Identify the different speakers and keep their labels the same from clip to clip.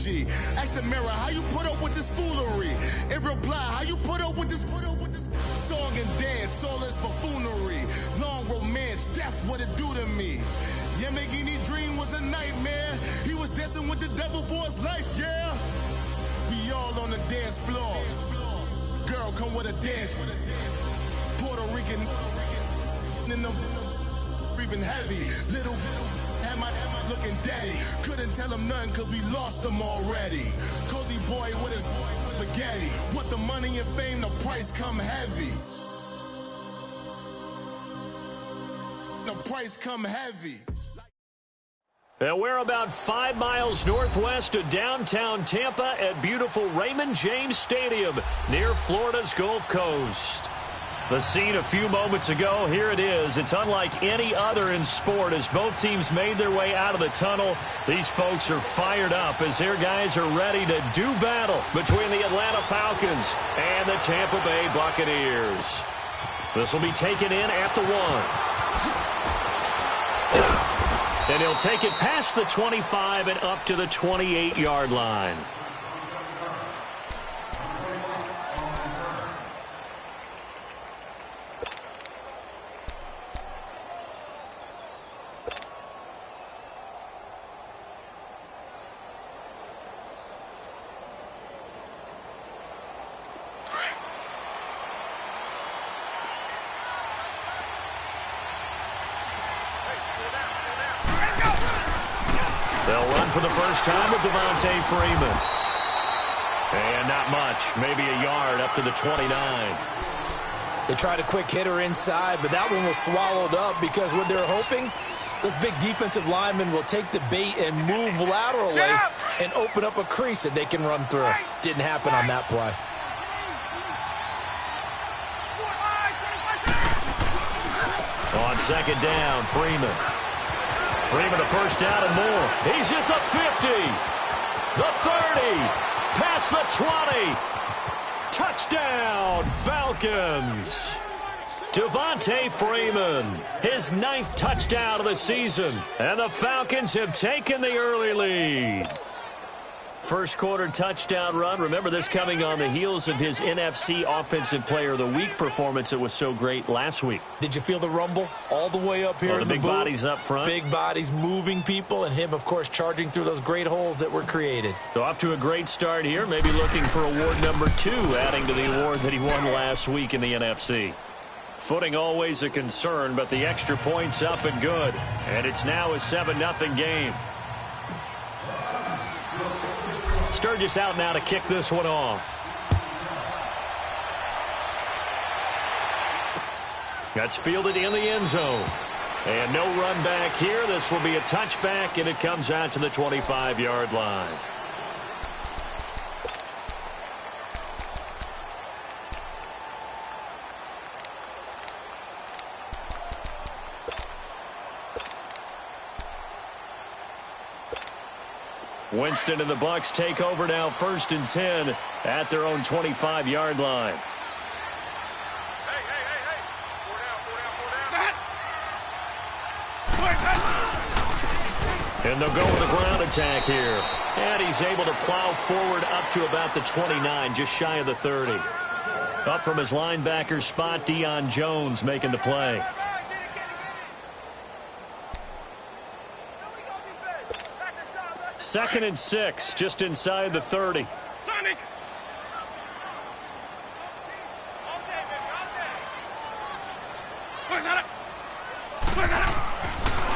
Speaker 1: G. Ask the mirror, how you put up with this foolery? It reply, how you put up with this song and dance, all this buffoonery. Long romance, death, what it do to me? Yamagini dream was a nightmare. He was dancing with the devil for his life, yeah. We all on the dance floor. Girl, come with a dance. Puerto Rican in the breathing heavy. Little had my looking daddy. Couldn't tell him nothing cause we lost him already. Cozy boy with his spaghetti. With the money and fame, the price come heavy. The price come heavy.
Speaker 2: And we're about 5 miles northwest of downtown Tampa at beautiful Raymond James Stadium near Florida's Gulf Coast. The scene a few moments ago, here it is. It's unlike any other in sport as both teams made their way out of the tunnel. These folks are fired up as their guys are ready to do battle between the Atlanta Falcons and the Tampa Bay Buccaneers. This will be taken in at the 1. And he'll take it past the 25 and up to the 28-yard line. They'll run for the first time with Devontae Freeman. And not much, maybe a yard up to the 29.
Speaker 3: They tried a quick hitter inside, but that one was swallowed up because what they're hoping, those big defensive linemen will take the bait and move laterally and open up a crease that they can run through. Didn't happen on that play.
Speaker 2: On second down, Freeman. Freeman a first down and more. He's at the 50, the 30, past the 20. Touchdown, Falcons. Devontae Freeman, his 9th touchdown of the season. And the Falcons have taken the early lead. First quarter touchdown run. Remember this coming on the heels of his NFC Offensive Player of the Week performance that was so great last week.
Speaker 3: Did you feel the rumble all the way up here in the
Speaker 2: big
Speaker 3: booth?
Speaker 2: Bodies up front.
Speaker 3: Big bodies moving people, and him, of course, charging through those great holes that were created.
Speaker 2: So off to a great start here. Maybe looking for award number 2, adding to the award that he won last week in the NFC. Footing always a concern, but the extra point's up and good. And it's now a 7-0 game. Sturgis out now to kick this one off. That's fielded in the end zone. And no run back here. This will be a touchback, and it comes out to the 25-yard line. Winston and the Bucs take over now, 1st and 10 at their own 25-yard line. And they'll go with a ground attack here. And he's able to plow forward up to about the 29, just shy of the 30. Up from his linebacker spot, Deion Jones making the play. Second and 6, just inside the 30.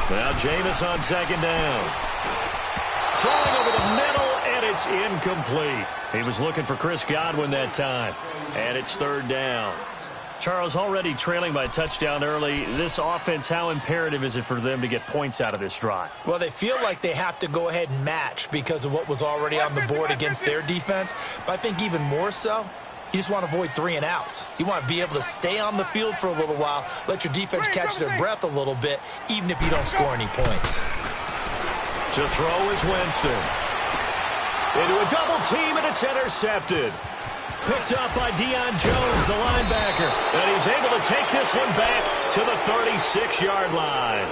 Speaker 2: Now Jameis on second down. Throwing over the middle, and it's incomplete. He was looking for Chris Godwin that time. And it's 3rd down. Charles, already trailing by a touchdown early. This offense, how imperative is it for them to get points out of this drive?
Speaker 3: Well, they feel like they have to go ahead and match because of what was already on the board against their defense. But I think even more so, you just want to avoid 3 and outs. You want to be able to stay on the field for a little while, let your defense catch their breath a little bit, even if you don't score any points.
Speaker 2: To throw is Winston. Into a double team, and it's intercepted. Picked up by Deion Jones, the linebacker. And he's able to take this one back to the 36-yard line.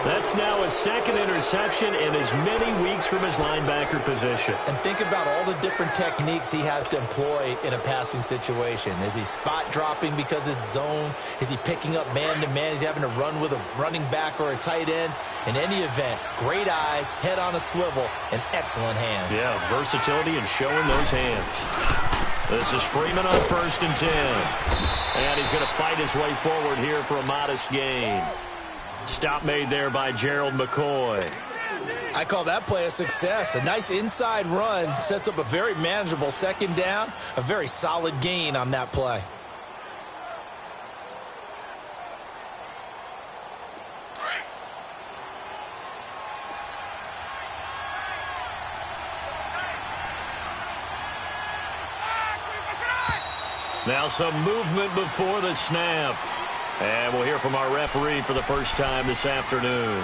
Speaker 2: That's now his second interception in as many weeks from his linebacker position.
Speaker 3: And think about all the different techniques he has to employ in a passing situation. Is he spot dropping because it's zone? Is he picking up man-to-man? Is he having to run with a running back or a tight end? In any event, great eyes, head on a swivel, and excellent hands.
Speaker 2: Yeah, versatility and showing those hands. This is Freeman on 1st and 10. And he's going to fight his way forward here for a modest gain. Stop made there by Gerald McCoy.
Speaker 3: I call that play a success. A nice inside run sets up a very manageable second down. A very solid gain on that play.
Speaker 2: Now some movement before the snap. And we'll hear from our referee for the first time this afternoon.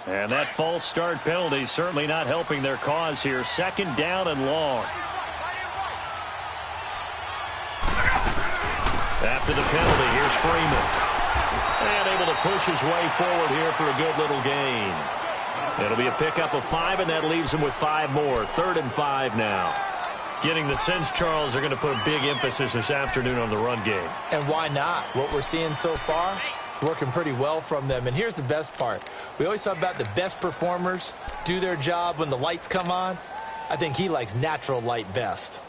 Speaker 2: And that false start penalty certainly not helping their cause here. Second down and long. After the penalty, here's Freeman. And able to push his way forward here for a good little gain. It'll be a pickup of 5, and that leaves him with 5 more. 3rd and 5 now. Getting the sense, Charles, they're going to put a big emphasis this afternoon on the run game.
Speaker 3: And why not? What we're seeing so far, it's working pretty well from them. And here's the best part. We always talk about the best performers do their job when the lights come on. I think he likes natural light best.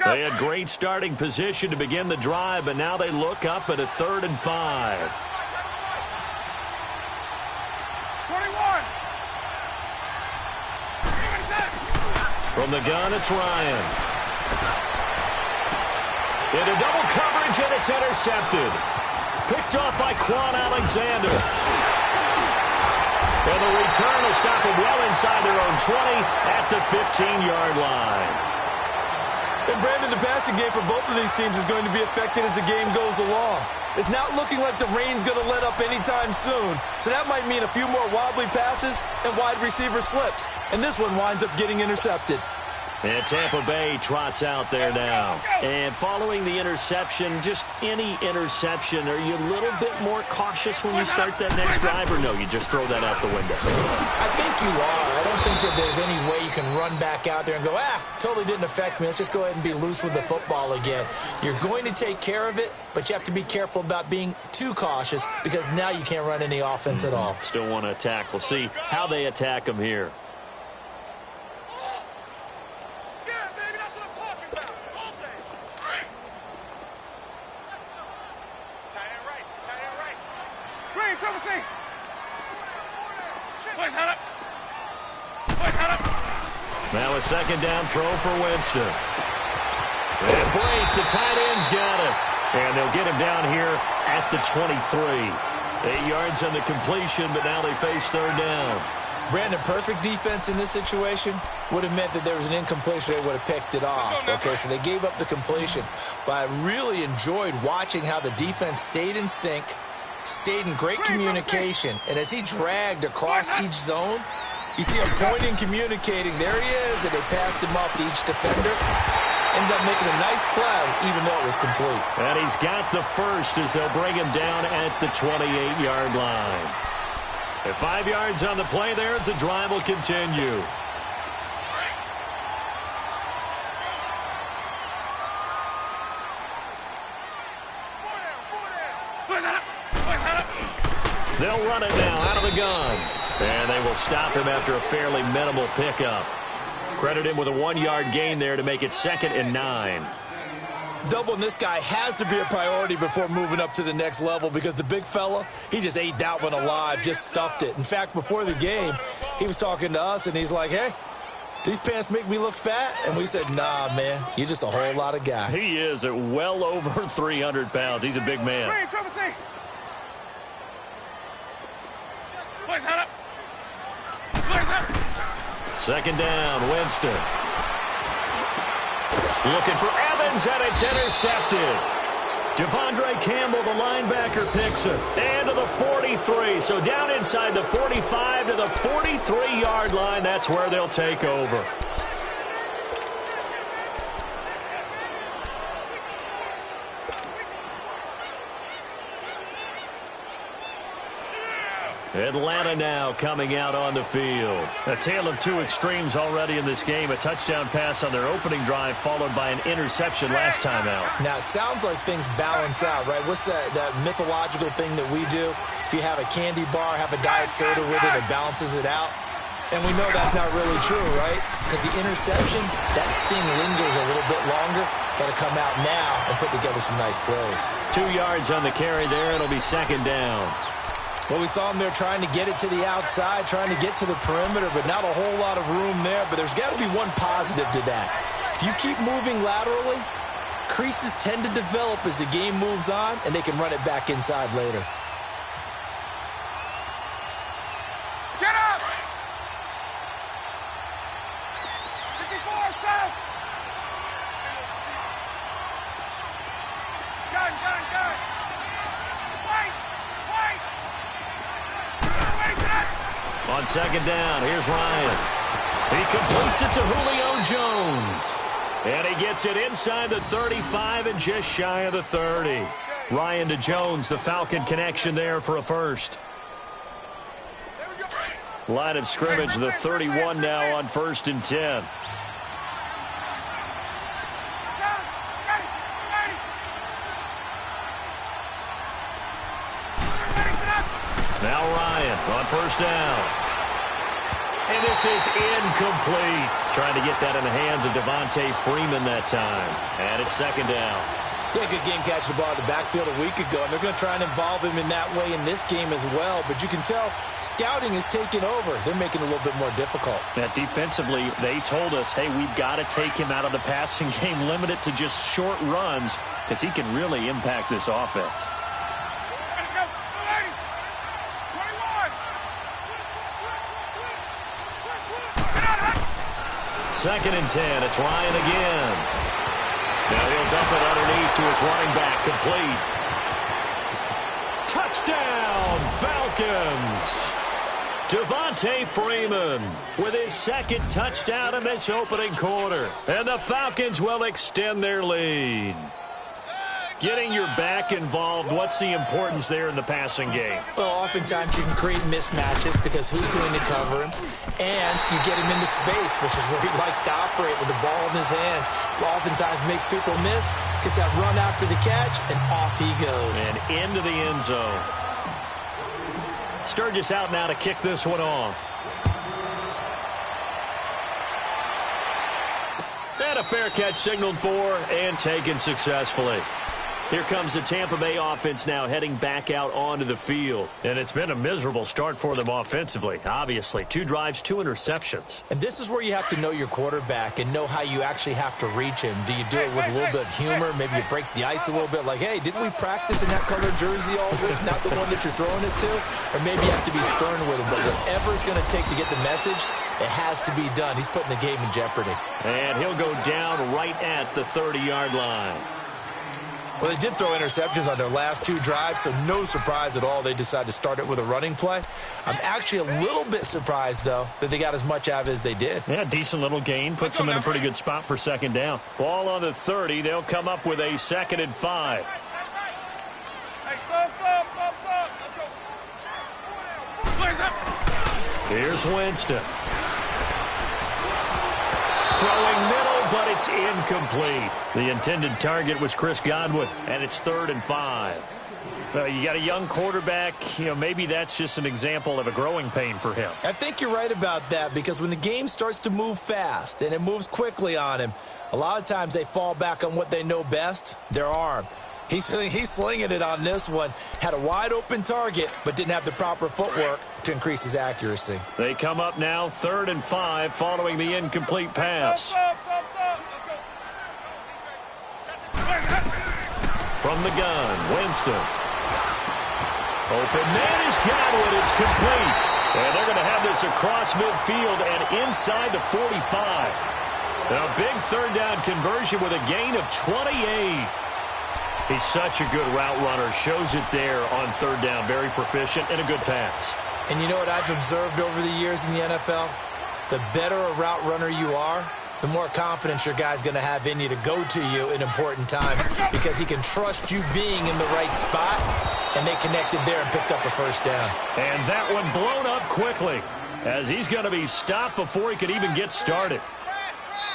Speaker 2: They had great starting position to begin the drive, but now they look up at a 3rd and 5.
Speaker 4: 21.
Speaker 2: From the gun, it's Ryan. Into double coverage, and it's intercepted. Picked off by Quan Alexander. And the return will stop them well inside their own 20 at the 15-yard line.
Speaker 3: And Brandon, the passing game for both of these teams is going to be affected as the game goes along. It's not looking like the rain's going to let up anytime soon. So that might mean a few more wobbly passes and wide receiver slips. And this one winds up getting intercepted.
Speaker 2: And Tampa Bay trots out there now. And following the interception, just any interception, are you a little bit more cautious when you start that next drive, or no, you just throw that out the window?
Speaker 3: I think you are. I don't think that there's any way you can run back out there and go, totally didn't affect me. Let's just go ahead and be loose with the football again. You're going to take care of it, but you have to be careful about being too cautious because now you can't run any offense at all.
Speaker 2: Still want to attack. We'll see how they attack them here. Now a second down throw for Winston. And Blake, the tight end's got it. And they'll get him down here at the 23. 8 yards on the completion, but now they face 3rd down.
Speaker 3: Brandon, perfect defense in this situation would have meant that there was an incompletion. They would have picked it off. Okay, so they gave up the completion. But I really enjoyed watching how the defense stayed in sync, stayed in great communication. And as he dragged across each zone, you see him pointing, communicating. There he is, and they passed him up to each defender. Ended up making a nice play, even though it was complete.
Speaker 2: And he's got the first as they'll bring him down at the 28-yard line. At 5 yards on the play there, as the drive will continue. They'll run it now out of the gun. And they will stop him after a fairly minimal pickup. Credit him with a 1-yard gain there to make it 2nd and 9.
Speaker 3: Doubling this guy has to be a priority before moving up to the next level because the big fella, he just ate that one alive, just stuffed it. In fact, before the game, he was talking to us, and he's like, hey, these pants make me look fat? And we said, nah, man, you're just a whole lot of guy.
Speaker 2: He is at well over 300 pounds. He's a big man. Second down, Winston. Looking for Evans, and it's intercepted. Devondre Campbell, the linebacker, picks it. And to the 43. So down inside the 45 to the 43-yard line. That's where they'll take over. Atlanta now coming out on the field. A tale of two extremes already in this game. A touchdown pass on their opening drive followed by an interception last time out.
Speaker 3: Now, it sounds like things balance out, right? What's that mythological thing that we do? If you have a candy bar, have a diet soda with it, it balances it out. And we know that's not really true, right? Because the interception, that sting lingers a little bit longer. Got to come out now and put together some nice plays.
Speaker 2: 2 yards on the carry there. It'll be second down.
Speaker 3: Well, we saw him there trying to get it to the outside, trying to get to the perimeter, but not a whole lot of room there. But there's got to be one positive to that. If you keep moving laterally, creases tend to develop as the game moves on, and they can run it back inside later.
Speaker 4: Get up! 54, south! Gun!
Speaker 2: On second down, here's Ryan. He completes it to Julio Jones. And he gets it inside the 35 and just shy of the 30. Ryan to Jones, the Falcon connection there for a first. Line of scrimmage, the 31 now on 1st and 10. Now Ryan on first down. And this is incomplete. Trying to get that in the hands of Devontae Freeman that time. And it's second down.
Speaker 3: Yeah, good game catching the ball in the backfield a week ago. And they're going to try and involve him in that way in this game as well. But you can tell scouting is taking over. They're making it a little bit more difficult.
Speaker 2: Yeah, defensively, they told us, hey, we've got to take him out of the passing game, limit it to just short runs, because he can really impact this offense. Second and 10. It's Ryan again. Now he'll dump it underneath to his running back. Complete. Touchdown, Falcons. Devontae Freeman with his second touchdown in this opening quarter. And the Falcons will extend their lead. Getting your back involved, what's the importance there in the passing game?
Speaker 3: Well, oftentimes you can create mismatches because who's going to cover him? And you get him into space, which is where he likes to operate with the ball in his hands. Oftentimes makes people miss, gets that run after the catch, and off he goes.
Speaker 2: And into the end zone. Sturgis out now to kick this one off. And a fair catch signaled for and taken successfully. Here comes the Tampa Bay offense now heading back out onto the field. And it's been a miserable start for them offensively, obviously. 2 drives, 2 interceptions.
Speaker 3: And this is where you have to know your quarterback and know how you actually have to reach him. Do you do it with a little bit of humor? Maybe you break the ice a little bit like, hey, didn't we practice in that colored jersey all week, not the one that you're throwing it to? Or maybe you have to be stern with him. But whatever it's going to take to get the message, it has to be done. He's putting the game in jeopardy.
Speaker 2: And he'll go down right at the 30-yard line.
Speaker 3: Well, they did throw interceptions on their last 2 drives, so no surprise at all they decided to start it with a running play. I'm actually a little bit surprised, though, that they got as much out of it as they did.
Speaker 2: Yeah, decent little gain. Puts them in a pretty good spot for second down. Ball on the 30. They'll come up with a 2nd and 5. Here's Winston. Throwing middle, but it's incomplete. The intended target was Chris Godwin, and it's 3rd and 5. You got a young quarterback. Maybe that's just an example of a growing pain for him.
Speaker 3: I think you're right about that, because when the game starts to move fast and it moves quickly on him, a lot of times they fall back on what they know best, their arm. He's slinging it on this one. Had a wide-open target, but didn't have the proper footwork to increase his accuracy.
Speaker 2: They come up now 3rd and 5 following the incomplete pass. From the gun, Winston. Open man is Godwin. It's complete. And they're going to have this across midfield and inside the 45. A big 3rd down conversion with a gain of 28. He's such a good route runner. Shows it there on third down. Very proficient and a good pass.
Speaker 3: And you know what I've observed over the years in the NFL? The better a route runner you are, the more confidence your guy's going to have in you to go to you in important times because he can trust you being in the right spot, and they connected there and picked up a first down.
Speaker 2: And that one blown up quickly as he's going to be stopped before he could even get started.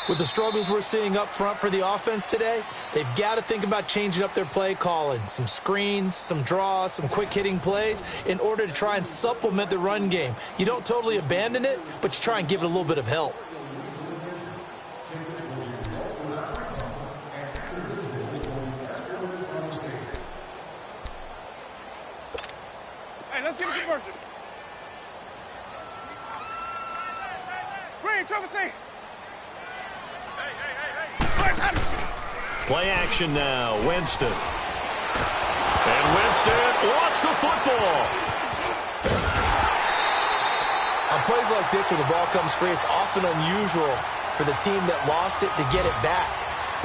Speaker 3: With the struggles we're seeing up front for the offense today, they've got to think about changing up their play calling. Some screens, some draws, some quick-hitting plays in order to try and supplement the run game. You don't totally abandon it, but you try and give it a little bit of help.
Speaker 4: Hey, let's get a conversion. Green, triple C.
Speaker 2: Play action now, Winston. And Winston lost the football.
Speaker 3: On plays like this where the ball comes free, it's often unusual for the team that lost it to get it back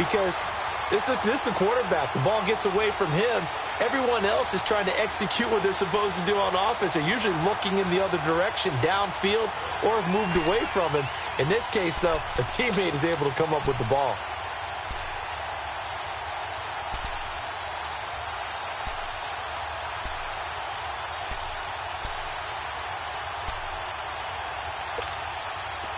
Speaker 3: because this is the quarterback. The ball gets away from him. Everyone else is trying to execute what they're supposed to do on offense. They're usually looking in the other direction, downfield, or have moved away from him. In this case, though, a teammate is able to come up with the ball.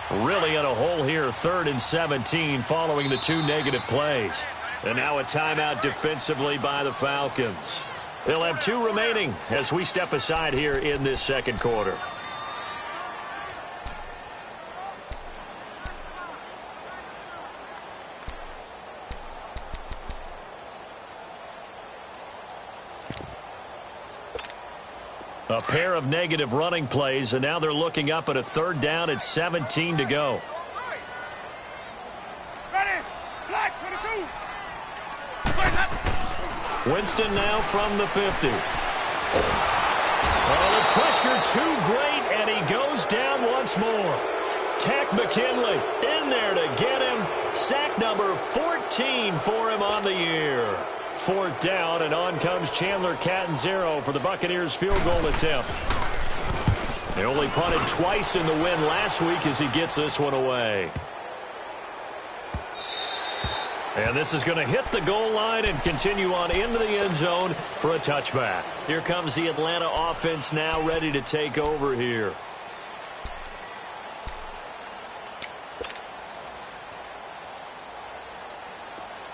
Speaker 2: Really in a hole here, 3rd and 17 following the 2 negative plays. And now a timeout defensively by the Falcons. They'll have 2 remaining as we step aside here in this second quarter. A pair of negative running plays, and now they're looking up at a 3rd down at 17 to go.
Speaker 4: Ready. Black, 22.
Speaker 2: Winston now from the 50. Oh, the pressure too great, and he goes down once more. Tack McKinley in there to get him. Sack number 14 for him on the year. 4th down, and on comes Chandler Catanzaro for the Buccaneers field goal attempt. They only punted twice in the win last week as he gets this one away. And this is going to hit the goal line and continue on into the end zone for a touchback. Here comes the Atlanta offense now ready to take over here.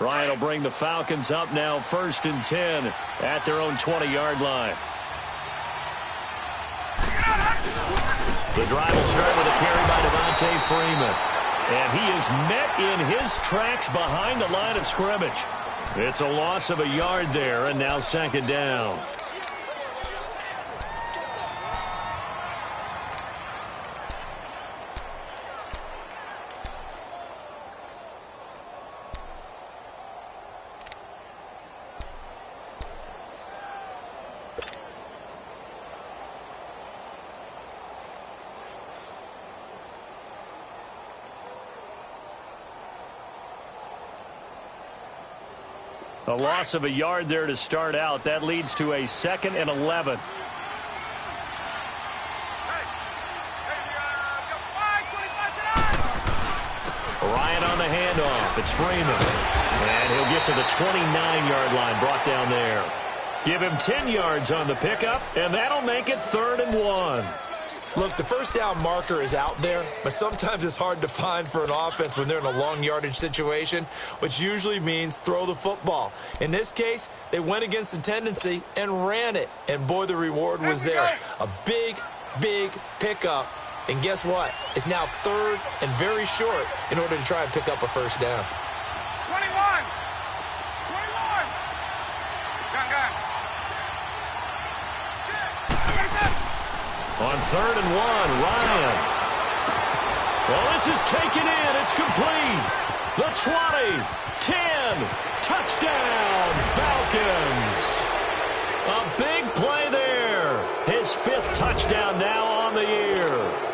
Speaker 2: Ryan will bring the Falcons up now 1st and 10 at their own 20-yard line. The drive will start with a carry by Devontae Freeman. And he is met in his tracks behind the line of scrimmage. It's a loss of a yard there, and now 2nd down. A loss of a yard there to start out. That leads to a 2nd and 11. Ryan on the handoff. It's Freeman. And he'll get to the 29-yard line, brought down there. Give him 10 yards on the pickup, and that'll make it 3rd and 1.
Speaker 3: Look, the first down marker is out there, but sometimes it's hard to find for an offense when they're in a long yardage situation, which usually means throw the football. In this case, they went against the tendency and ran it, and boy, the reward was there. A big, big pickup, and guess what? It's now 3rd and very short in order to try and pick up a first down.
Speaker 4: 21. Gun.
Speaker 2: On 3rd and 1, Ryan. Well, this is taken in. It's complete. The 20, 10, touchdown, Falcons. A big play there. His 5th touchdown now on the year.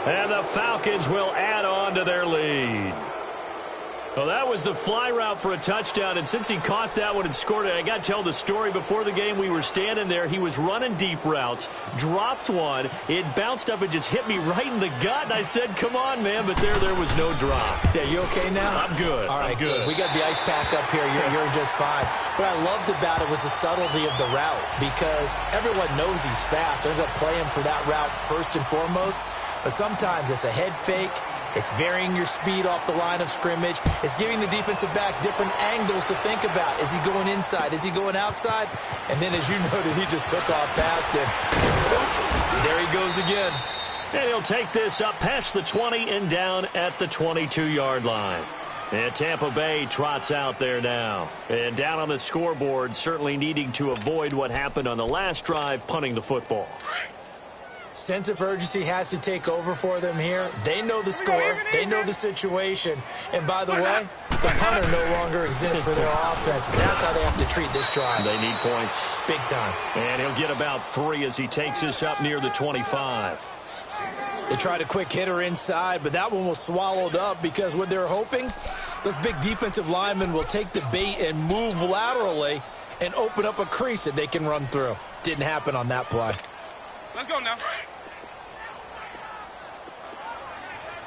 Speaker 2: And the Falcons will add on to their lead. Well, that was the fly route for a touchdown, and since he caught that one and scored it, I got to tell the story. Before the game, we were standing there. He was running deep routes, dropped one. It bounced up and just hit me right in the gut, and I said, come on, man, but there was no drop.
Speaker 3: Yeah, you okay now?
Speaker 2: I'm good.
Speaker 3: All right,
Speaker 2: I'm good.
Speaker 3: We got the ice pack up here. You're just fine. What I loved about it was the subtlety of the route, because everyone knows he's fast. They're going to play him for that route first and foremost, but sometimes it's a head fake. It's varying your speed off the line of scrimmage. It's giving the defensive back different angles to think about. Is he going inside? Is he going outside? And then, as you noted, he just took off past him. Oops, there he goes again.
Speaker 2: And he'll take this up past the 20 and down at the 22-yard line. And Tampa Bay trots out there now. And down on the scoreboard, certainly needing to avoid what happened on the last drive, punting the football.
Speaker 3: Sense of urgency has to take over for them here. They know the score. They know the situation. And by the way, the punter no longer exists for their offense. And that's how they have to treat this drive.
Speaker 2: They need points.
Speaker 3: Big time.
Speaker 2: And he'll get about 3 as he takes this up near the 25.
Speaker 3: They tried a quick hitter inside, but that one was swallowed up because what they're hoping, those big defensive linemen will take the bait and move laterally and open up a crease that they can run through. Didn't happen on that play.
Speaker 4: Let's go now.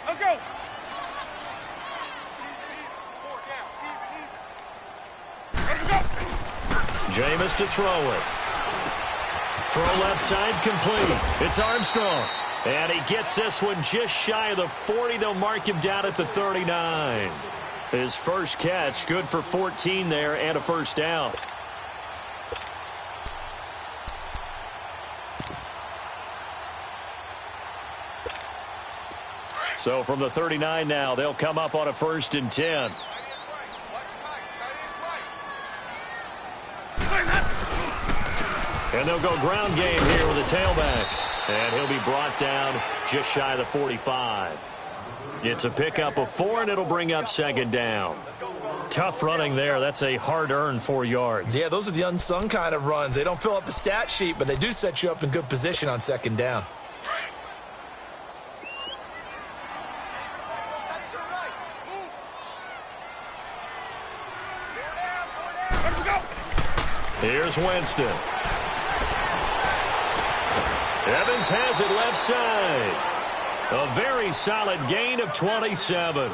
Speaker 4: Let's go. Let's go.
Speaker 2: Jameis to throw it. Throw left side complete. It's Armstrong. And he gets this one just shy of the 40. They'll mark him down at the 39. His first catch, good for 14 there and a first down. So from the 39 now, they'll come up on a 1st and 10. And they'll go ground game here with a tailback. And he'll be brought down just shy of the 45. It's a pickup of 4, and it'll bring up 2nd down. Tough running there. That's a hard-earned 4 yards.
Speaker 3: Yeah, those are the unsung kind of runs. They don't fill up the stat sheet, but they do set you up in good position on 2nd down.
Speaker 2: Here's Winston. Evans has it left side. A very solid gain of 27.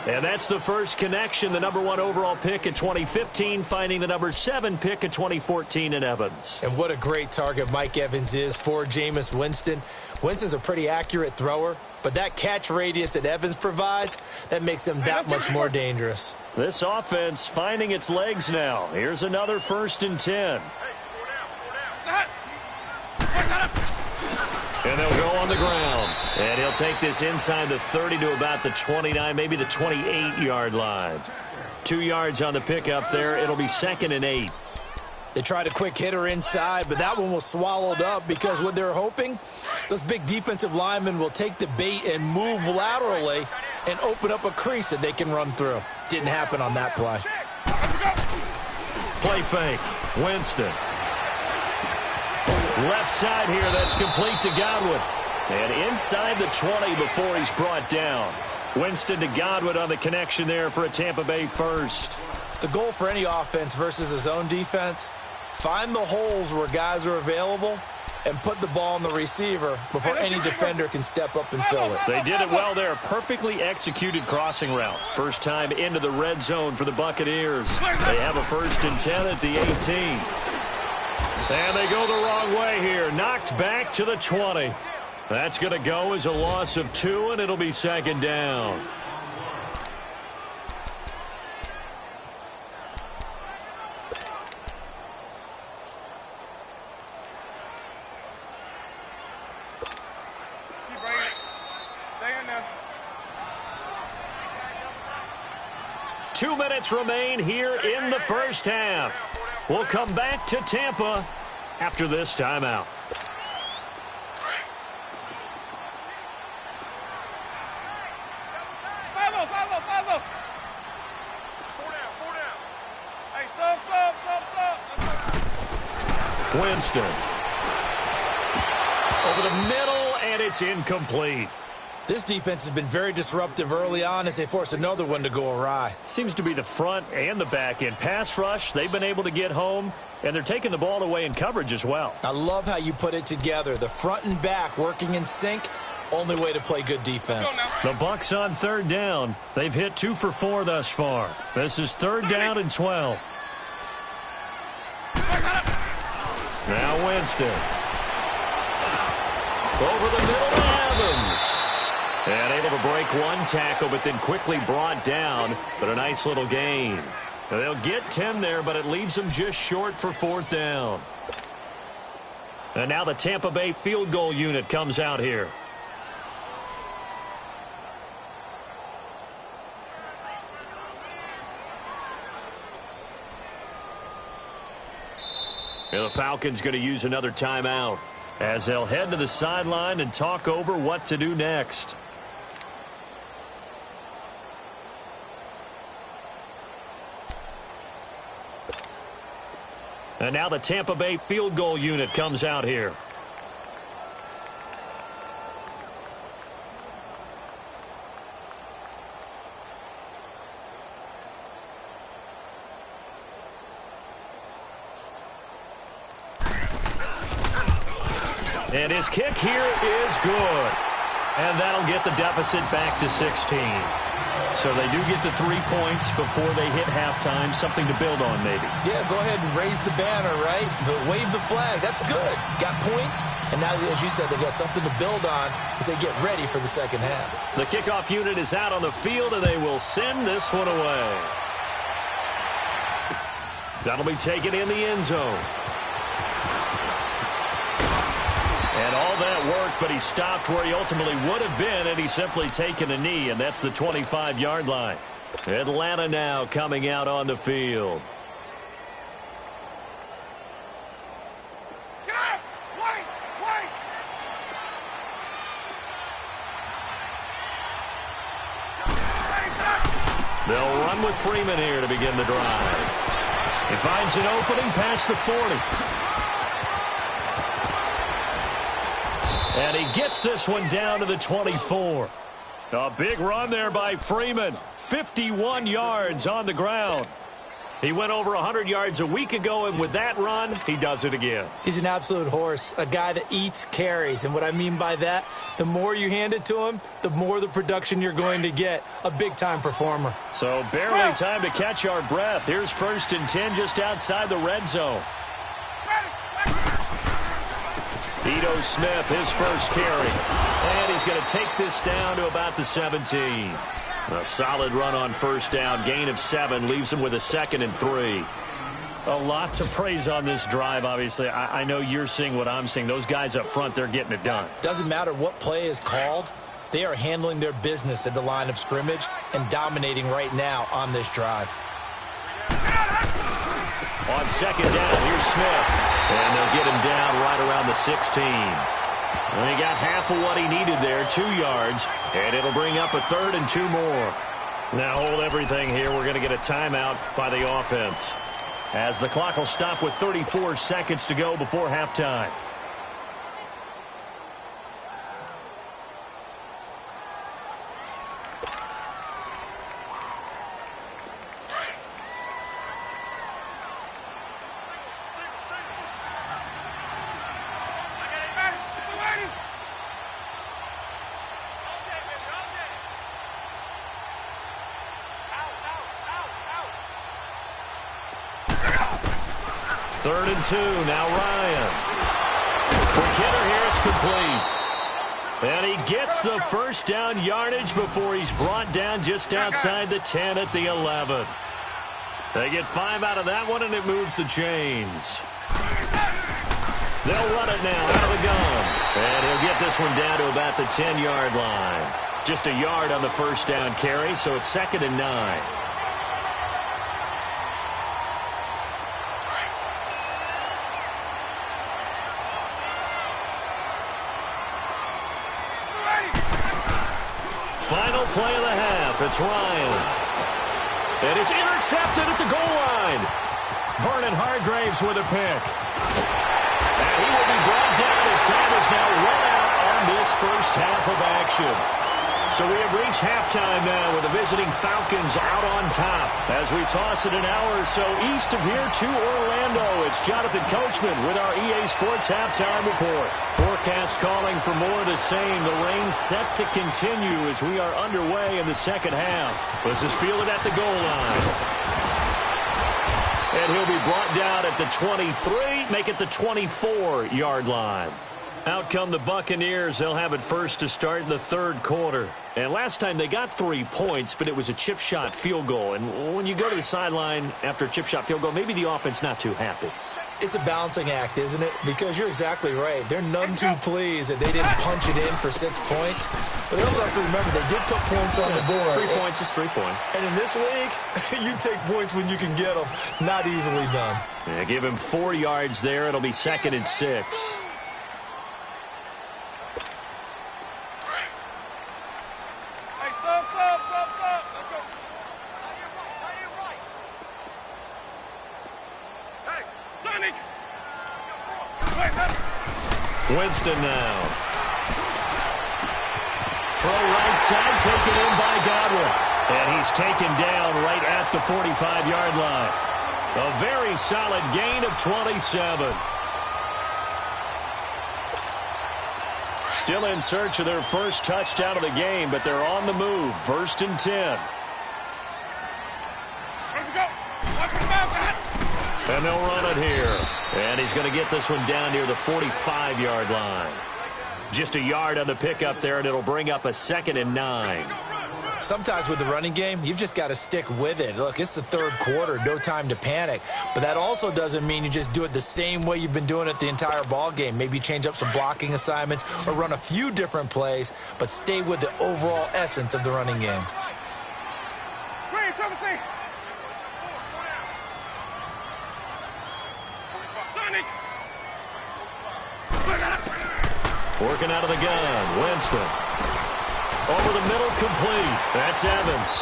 Speaker 2: And that's the first connection, the number 1 overall pick in 2015, finding the number 7 pick in 2014 in Evans.
Speaker 3: And what a great target Mike Evans is for Jameis Winston. Winston's a pretty accurate thrower, but that catch radius that Evans provides, that makes him that much more dangerous.
Speaker 2: This offense finding its legs now. Here's another 1st and 10. And they'll go on the ground. And he'll take this inside the 30 to about the 29, maybe the 28-yard line. 2 yards on the pickup there. It'll be 2nd and 8.
Speaker 3: They tried a quick hitter inside, but that one was swallowed up because what they're hoping, those big defensive linemen will take the bait and move laterally and open up a crease that they can run through. Didn't happen on that play.
Speaker 2: Play fake. Winston. Left side here, that's complete to Godwin. And inside the 20 before he's brought down. Winston to Godwin on the connection there for a Tampa Bay first.
Speaker 3: The goal for any offense versus his own defense, find the holes where guys are available and put the ball on the receiver before any defender can step up and fill it.
Speaker 2: They did it well there. Perfectly executed crossing route. First time into the red zone for the Buccaneers. They have a 1st and 10 at the 18. And they go the wrong way here. Knocked back to the 20. That's going to go as a loss of 2, and it'll be 2nd down.
Speaker 4: Stay in there.
Speaker 2: 2 minutes remain here in the first half. We'll come back to Tampa after this timeout.
Speaker 4: Follow. 4 down. Hey, sub.
Speaker 2: Winston. Over the middle, and it's incomplete.
Speaker 3: This defense has been very disruptive early on as they force another one to go awry.
Speaker 2: Seems to be the front and the back end. Pass rush, they've been able to get home, and they're taking the ball away in coverage as well.
Speaker 3: I love how you put it together. The front and back working in sync, only way to play good defense.
Speaker 2: The Bucs on third down. They've hit 2 for 4 thus far. This is third down and 12. Now Winston. Over the middle to Evans. And able to break one tackle, but then quickly brought down. But a nice little gain. They'll get 10 there, but it leaves them just short for fourth down. And now the Tampa Bay field goal unit comes out here. And the Falcons going to use another timeout as they'll head to the sideline and talk over what to do next. And now the Tampa Bay field goal unit comes out here. And his kick here is good. And that'll get the deficit back to 16. So they do get the 3 points before they hit halftime. Something to build on, maybe.
Speaker 3: Yeah, go ahead and raise the banner, right? Wave the flag. That's good. Got points. And now, as you said, they've got something to build on as they get ready for the second half.
Speaker 2: The kickoff unit is out on the field, and they will send this one away. That'll be taken in the end zone. And all that worked, but he stopped where he ultimately would have been, and he's simply taken a knee, and that's the 25-yard line. Atlanta now coming out on the field. They'll run with Freeman here to begin the drive. He finds an opening past the 40. And he gets this one down to the 24. A big run there by Freeman. 51 yards on the ground. He went over 100 yards a week ago, and with that run, he does it again.
Speaker 3: He's an absolute horse, a guy that eats carries. And what I mean by that, the more you hand it to him, the more the production you're going to get. A big-time performer.
Speaker 2: So barely time to catch our breath. Here's 1st and 10 just outside the red zone. Ito Smith, his first carry. And he's going to take this down to about the 17. A solid run on first down. Gain of 7 leaves him with a 2nd and 3. A lot to praise on this drive, obviously. I know you're seeing what I'm seeing. Those guys up front, they're getting it done.
Speaker 3: Doesn't matter what play is called. They are handling their business at the line of scrimmage and dominating right now on this drive.
Speaker 2: On second down, here's Smith. And they'll get him down right around the 16. And he got half of what he needed there, 2 yards. And it'll bring up a 3rd and 2 more. Now hold everything here. We're going to get a timeout by the offense, as the clock will stop with 34 seconds to go before halftime. Third and 2, now Ryan. Quick hitter here, it's complete. And he gets the first down yardage before he's brought down just outside the 10 at the 11. They get 5 out of that one, and it moves the chains. They'll run it now out of the gun. And he'll get this one down to about the 10-yard line. Just a yard on the first down carry, so it's 2nd and 9. Final play of the half. It's Ryan. And it's intercepted at the goal line. Vernon Hargraves with a pick. And he will be brought down as time is now run out on this first half of action. So we have reached halftime now with the visiting Falcons out on top. As we toss it an hour or so east of here to Orlando, it's Jonathan Coachman with our EA Sports Halftime Report. Forecast calling for more of the same. The rain set to continue as we are underway in the second half. This is fielded at the goal line. And he'll be brought down at the 23, make it the 24-yard line. Out come the Buccaneers. They'll have it first to start in the third quarter. And last time they got 3 points, but it was a chip shot field goal. And when you go to the sideline after a chip shot field goal, maybe the offense not too happy.
Speaker 3: It's a balancing act, isn't it? Because you're exactly right. They're none too pleased that they didn't punch it in for 6 points. But they also have to remember they did put points on the board.
Speaker 2: 3 points is 3 points.
Speaker 3: And in this league, you take points when you can get them. Not easily done.
Speaker 2: Yeah, give him 4 yards there. It'll be 2nd and 6. Winston now. Throw right side, taken in by Godwin. And he's taken down right at the 45-yard line. A very solid gain of 27. Still in search of their first touchdown of the game, but they're on the move. 1st and 10. And they'll run it here. And he's going to get this one down near the 45-yard line. Just a yard on the pickup there, and it'll bring up a 2nd and 9.
Speaker 3: Sometimes with the running game, you've just got to stick with it. Look, it's the third quarter, no time to panic. But that also doesn't mean you just do it the same way you've been doing it the entire ball game. Maybe change up some blocking assignments or run a few different plays, but stay with the overall essence of the running game.
Speaker 2: Working out of the gun, Winston. Over the middle, complete. That's Evans.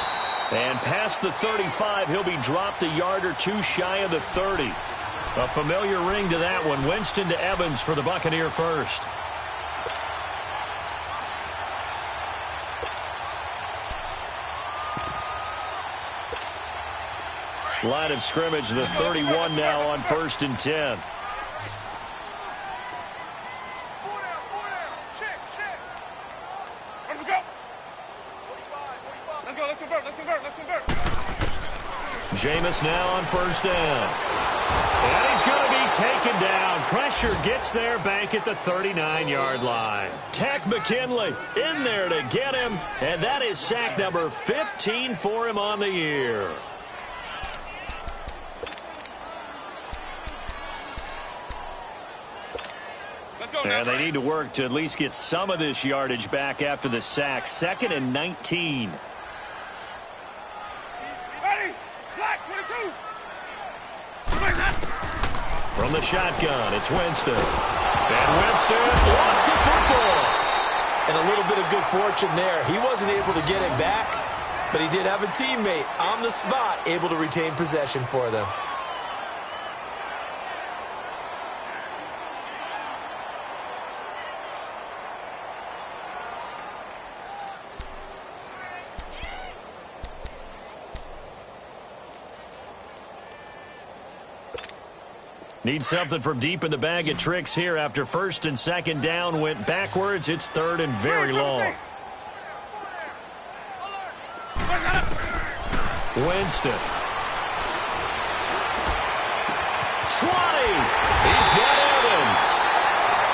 Speaker 2: And past the 35, he'll be dropped a yard or two shy of the 30. A familiar ring to that one. Winston to Evans for the Buccaneer first. Line of scrimmage, the 31 now on 1st and 10. Jameis now on 1st down. And he's going to be taken down. Pressure gets there back at the 39-yard line. Tack McKinley in there to get him. And that is sack number 15 for him on the year. And they need to work to at least get some of this yardage back after the sack. 2nd and 19. From the shotgun, it's Winston. And Winston lost the football.
Speaker 3: And a little bit of good fortune there. He wasn't able to get it back, but he did have a teammate on the spot able to retain possession for them.
Speaker 2: Need something from deep in the bag of tricks here after 1st and 2nd down went backwards. It's 3rd and very long. Winston. 20. He's got Evans.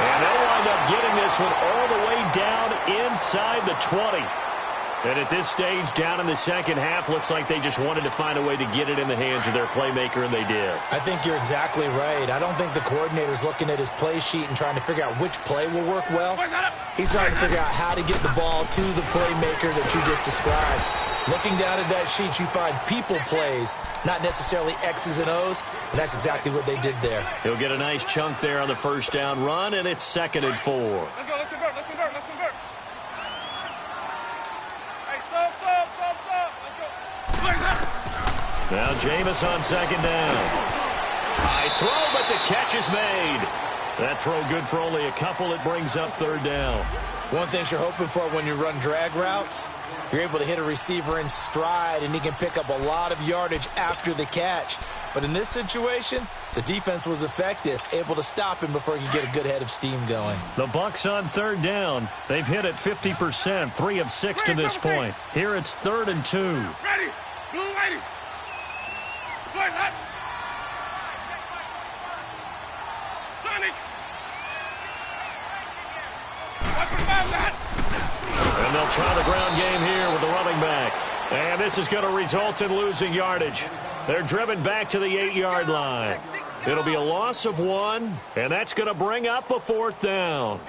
Speaker 2: And they'll wind up getting this one all the way down inside the 20. And at this stage, down in the second half, looks like they just wanted to find a way to get it in the hands of their playmaker, and they did.
Speaker 3: I think you're exactly right. I don't think the coordinator's looking at his play sheet and trying to figure out which play will work well. He's trying to figure out how to get the ball to the playmaker that you just described. Looking down at that sheet, you find people plays, not necessarily X's and O's, and that's exactly what they did there.
Speaker 2: He'll get a nice chunk there on the 1st down run, and it's 2nd and 4.
Speaker 4: Let's go, let's convert, let's convert, let's convert. Hey, sub, let's go.
Speaker 2: Now Jameis on 2nd down. High throw, but the catch is made. That throw good for only a couple. It brings up 3rd down.
Speaker 3: One thing you're hoping for when you run drag routes, you're able to hit a receiver in stride, and he can pick up a lot of yardage after the catch. But in this situation, the defense was effective, able to stop him before he could get a good head of steam going.
Speaker 2: The Bucs on third down. They've hit it 50%, 3 of 6 to this point. Here it's 3rd and 2.
Speaker 4: Ready. Blue lady. Boys up. Sonic.
Speaker 2: And they'll try the ground game here with the running back. And this is going to result in losing yardage. They're driven back to the 8-yard line. It'll be a loss of 1, and that's going to bring up a 4th down.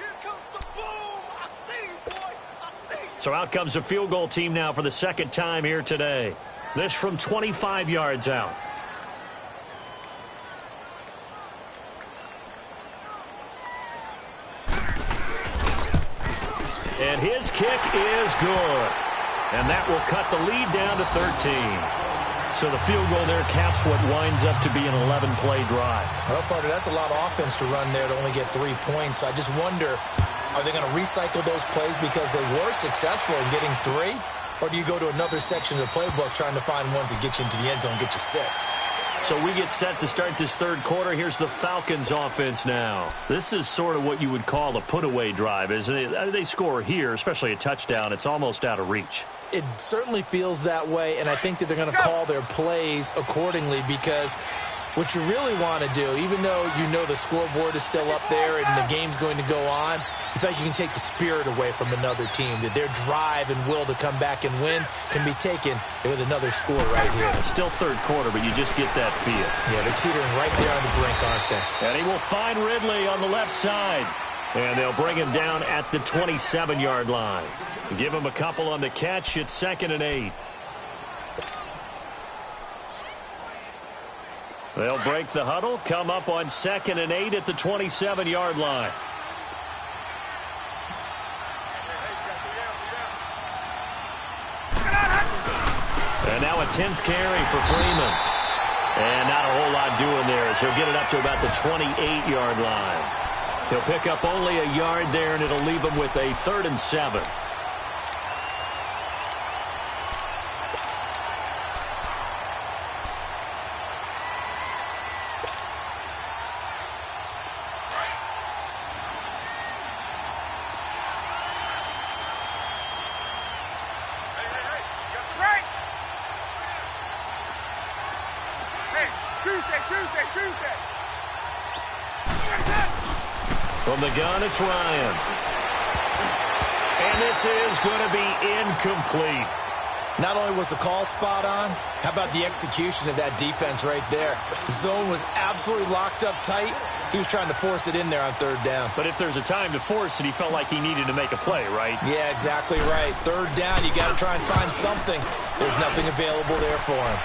Speaker 2: So out comes the field goal team now for the second time here today. This from 25 yards out. And his kick is good. And that will cut the lead down to 13. So the field goal there caps what winds up to be an 11-play drive.
Speaker 3: Well, partner, that's a lot of offense to run there to only get 3 points. So I just wonder, are they going to recycle those plays because they were successful in getting 3? Or do you go to another section of the playbook trying to find ones that get you into the end zone and get you 6?
Speaker 2: So we get set to start this third quarter. Here's the Falcons offense now. This is sort of what you would call a put-away drive, isn't it? They score here, especially a touchdown. It's almost out of reach.
Speaker 3: It certainly feels that way, and I think that they're going to call their plays accordingly because what you really want to do, even though you know the scoreboard is still up there and the game's going to go on, you think you can take the spirit away from another team, that their drive and will to come back and win can be taken with another score right here.
Speaker 2: It's still third quarter, but you just get that feel.
Speaker 3: Yeah, they're teetering right there on the brink, aren't they?
Speaker 2: And he will find Ridley on the left side. And they'll bring him down at the 27-yard line. Give him a couple on the catch. It's 2nd and 8. They'll break the huddle, come up on 2nd and 8 at the 27-yard line. And now a 10th carry for Freeman. And not a whole lot doing there as he'll get it up to about the 28-yard line. He'll pick up only a yard there, and it'll leave him with a 3rd and 7.
Speaker 4: Tuesday.
Speaker 2: From the gun, it's Ryan. And this is going to be incomplete.
Speaker 3: Not only was the call spot on, how about the execution of that defense right there? The zone was absolutely locked up tight. He was trying to force it in there on 3rd down.
Speaker 2: But if there's a time to force it, he felt like he needed to make a play, right?
Speaker 3: Yeah, exactly right. 3rd down, you got to try and find something. There's nothing available there for him.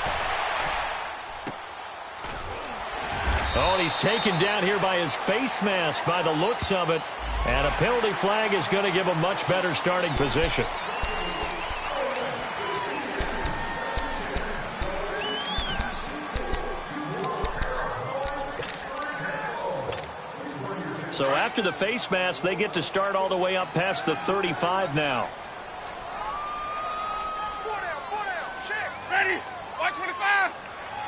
Speaker 2: Oh, and he's taken down here by his face mask by the looks of it. And a penalty flag is going to give him much better starting position. So after the face mask, they get to start all the way up past the 35 now.
Speaker 4: 4 down, check. Ready, 125.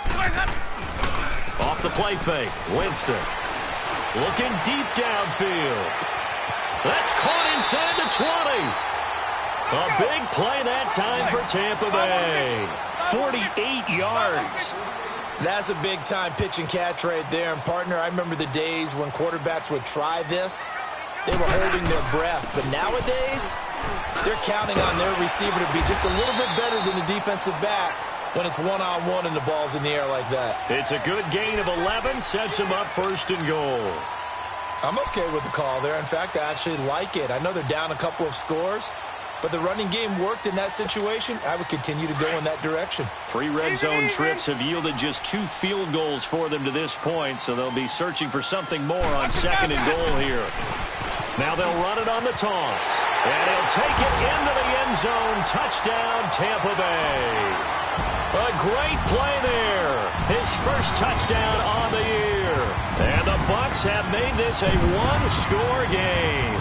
Speaker 4: Boys up.
Speaker 2: Off the play fake, Winston. Looking deep downfield. That's caught inside the 20. A big play that time for Tampa Bay. 48 yards.
Speaker 3: That's a big-time pitch and catch right there. And, partner, I remember the days when quarterbacks would try this. They were holding their breath. But nowadays, they're counting on their receiver to be just a little bit better than the defensive back when it's one-on-one and the ball's in the air like that.
Speaker 2: It's a good gain of 11. Sets him up 1st and goal.
Speaker 3: I'm okay with the call there. In fact, I actually like it. I know they're down a couple of scores, but the running game worked in that situation. I would continue to go in that direction.
Speaker 2: 3 red zone trips have yielded just 2 field goals for them to this point, so they'll be searching for something more on 2nd and goal here. Now they'll run it on the toss, and he'll take it into the end zone. Touchdown, Tampa Bay. A great play there. His first touchdown on the year. And the Bucs have made this a 1-score game.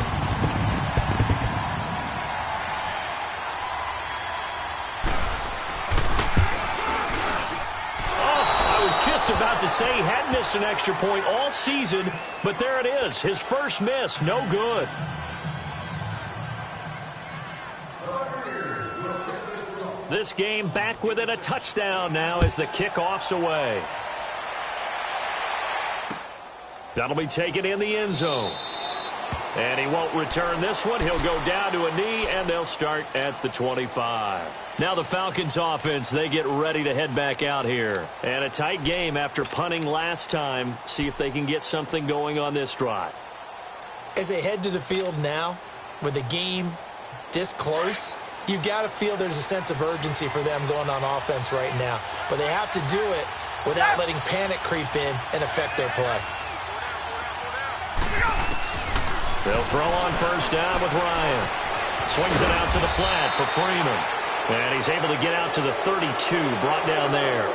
Speaker 2: just about to say he hadn't missed an extra point all season, but there it is. His first miss, no good. This game back within a touchdown now as the kickoff's away. That'll be taken in the end zone. And he won't return this one. He'll go down to a knee, and they'll start at the 25. Now the Falcons offense, they get ready to head back out here. And a tight game after punting last time. See if they can get something going on this drive.
Speaker 3: As they head to the field now, with the game this close, you've got to feel there's a sense of urgency for them going on offense right now. But they have to do it without letting panic creep in and affect their play.
Speaker 2: They'll throw on first down with Ryan. Swings it out to the flat for Freeman. And he's able to get out to the 32, brought down there.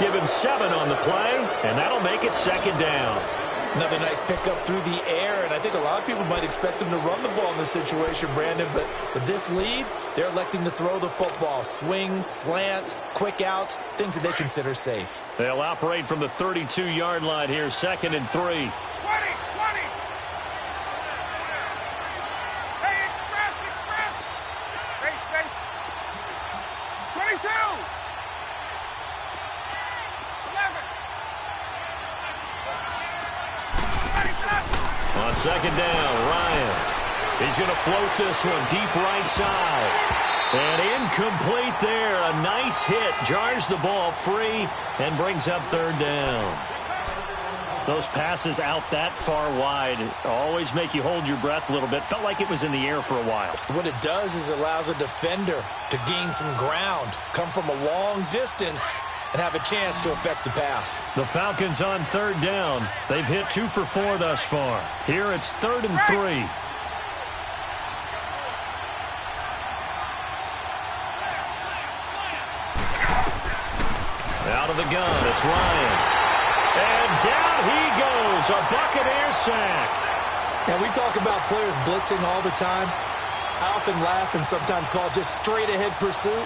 Speaker 2: Give him 7 on the play, and that'll make it second down.
Speaker 3: Another nice pickup through the air, and I think a lot of people might expect them to run the ball in this situation, Brandon, but with this lead, they're electing to throw the football. Swings, slants, quick outs, things that they consider safe.
Speaker 2: They'll operate from the 32-yard line here, 2nd and 3.
Speaker 4: 20. Space. 22. 11.
Speaker 2: On second down, Ryan. He's going to float this one deep right side. And incomplete there. A nice hit. Jars the ball free and brings up 3rd down. Those passes out that far wide always make you hold your breath a little bit. Felt like it was in the air for a while.
Speaker 3: What it does is allows a defender to gain some ground, come from a long distance, and have a chance to affect the pass.
Speaker 2: The Falcons on 3rd down. They've hit 2 for 4 thus far. Here it's 3rd and 3. Out of the gun, it's Ryan. And down he goes, a Buccaneer sack.
Speaker 3: Now, we talk about players blitzing all the time. I often laugh and sometimes call it just straight-ahead pursuit.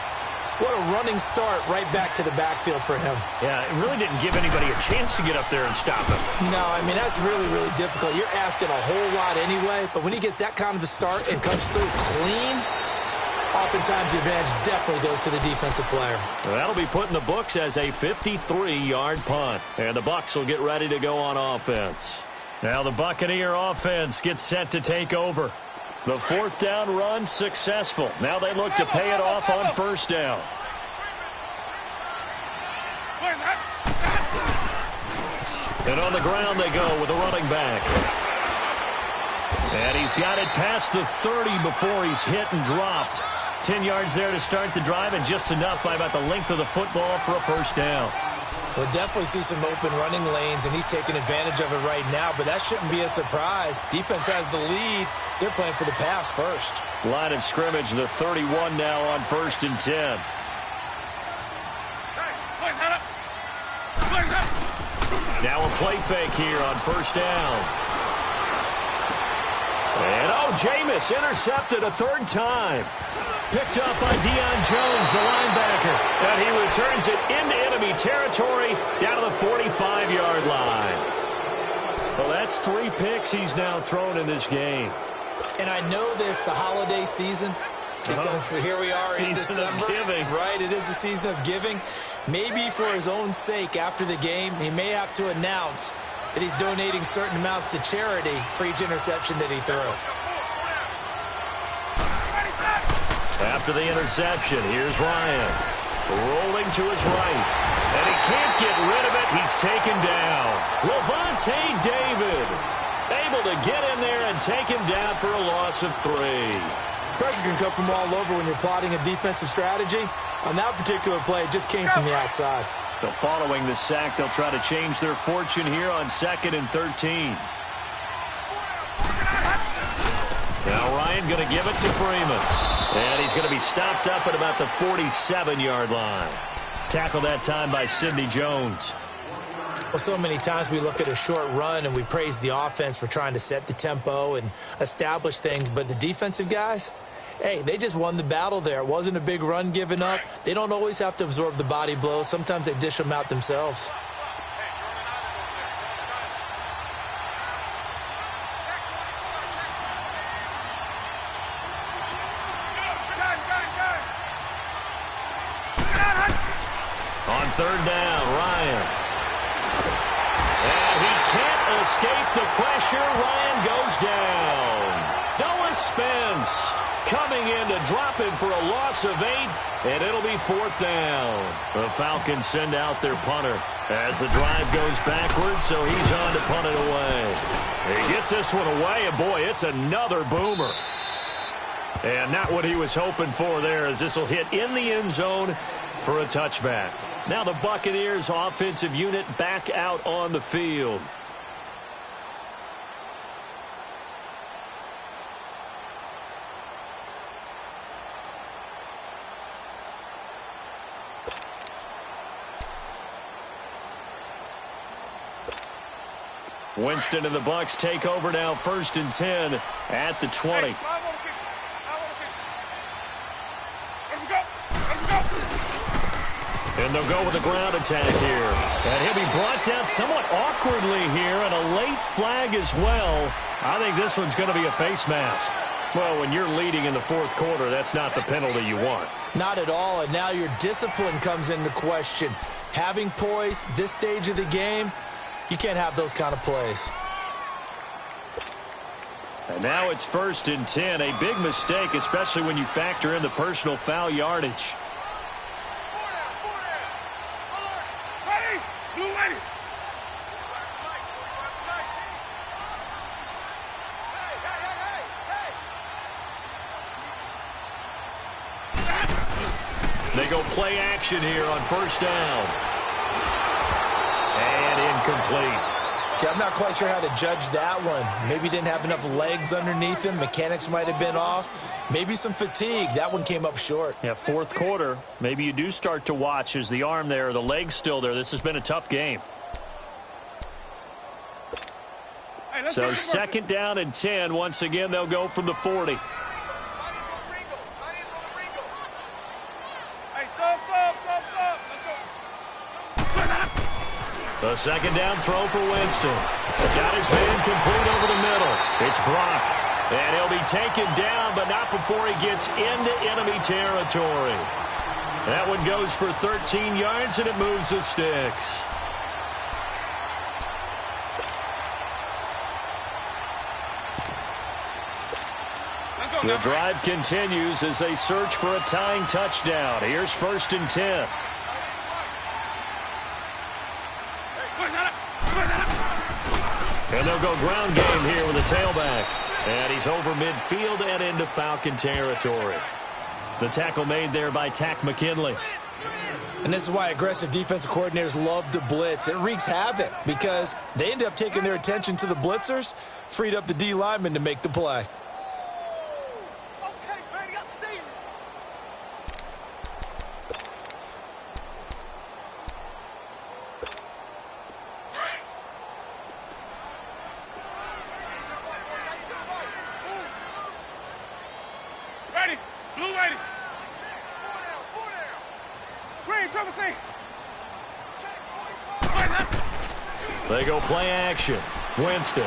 Speaker 3: What a running start right back to the backfield for him.
Speaker 2: Yeah, it really didn't give anybody a chance to get up there and stop him.
Speaker 3: No, I mean, that's really, really difficult. You're asking a whole lot anyway, but when he gets that kind of a start and comes through clean, oftentimes the advantage definitely goes to the defensive player.
Speaker 2: Well, that'll be put in the books as a 53-yard punt. And the Bucs will get ready to go on offense. Now the Buccaneer offense gets set to take over. The 4th down run successful. Now they look to pay it off on 1st down. And on the ground they go with a running back. And he's got it past the 30 before he's hit and dropped. 10 yards there to start the drive, and just enough by about the length of the football for a 1st down.
Speaker 3: We'll definitely see some open running lanes, and he's taking advantage of it right now, but that shouldn't be a surprise. Defense has the lead. They're playing for the pass first.
Speaker 2: Line of scrimmage, the 31 now on 1st and 10. Now a play fake here on 1st down. And, Jameis intercepted a 3rd time. Picked up by Deion Jones, the linebacker. And he returns it into enemy territory down to the 45-yard line. Well, that's 3 picks he's now thrown in this game.
Speaker 3: And I know this, the holiday season, because here we are in December.
Speaker 2: Season of giving.
Speaker 3: Right, it is the season of giving. Maybe for his own sake after the game, he may have to announce that he's donating certain amounts to charity for each interception that he threw.
Speaker 2: After the interception, here's Ryan. Rolling to his right. And he can't get rid of it. He's taken down. Levante David able to get in there and take him down for a loss of 3.
Speaker 3: Pressure can come from all over when you're plotting a defensive strategy. On that particular play, it just came from the outside.
Speaker 2: So following the sack, they'll try to change their fortune here on 2nd and 13. Now Ryan going to give it to Freeman. And he's going to be stopped up at about the 47-yard line. Tackled that time by Sidney Jones.
Speaker 3: Well, so many times we look at a short run and we praise the offense for trying to set the tempo and establish things. But the defensive guys, hey, they just won the battle there. It wasn't a big run given up. They don't always have to absorb the body blows. Sometimes they dish them out themselves.
Speaker 2: On third down, Ryan. And he can't escape the pressure. Ryan goes down. Noah Spence coming in to drop him for a loss of 8, and it'll be fourth down. The Falcons send out their punter as the drive goes backwards, so he's on to punt it away. He gets this one away, and boy, it's another boomer. And not what he was hoping for there, as this will hit in the end zone for a touchback. Now the Buccaneers offensive unit back out on the field. Winston and the Bucs take over now, 1st and 10 at the 20. And they'll go with a ground attack here. And he'll be brought down somewhat awkwardly here, and a late flag as well. I think this one's going to be a face mask. Well, when you're leading in the fourth quarter, that's not the penalty you want.
Speaker 3: Not at all, and now your discipline comes into question. Having poise this stage of the game, you can't have those kind of plays.
Speaker 2: And now it's 1st and 10. A big mistake, especially when you factor in the personal foul yardage. They go play action here on 1st down. And incomplete.
Speaker 3: See, I'm not quite sure how to judge that one. Maybe didn't have enough legs underneath him. Mechanics might have been off. Maybe some fatigue. That one came up short.
Speaker 2: Yeah, fourth quarter. Maybe you do start to watch as the arm there, the leg's still there. This has been a tough game. So 2nd down and 10. Once again, they'll go from the 40. The 2nd down throw for Winston. Got his man complete over the middle. It's Brock. And he'll be taken down, but not before he gets into enemy territory. That one goes for 13 yards, and it moves the sticks. The drive continues as they search for a tying touchdown. Here's 1st and 10. And they'll go ground game here with a tailback. And he's over midfield and into Falcon territory. The tackle made there by Tack McKinley.
Speaker 3: And this is why aggressive defensive coordinators love to blitz. It wreaks havoc because they end up taking their attention to the blitzers, freed up the D lineman to make the play.
Speaker 2: They go play action. Winston.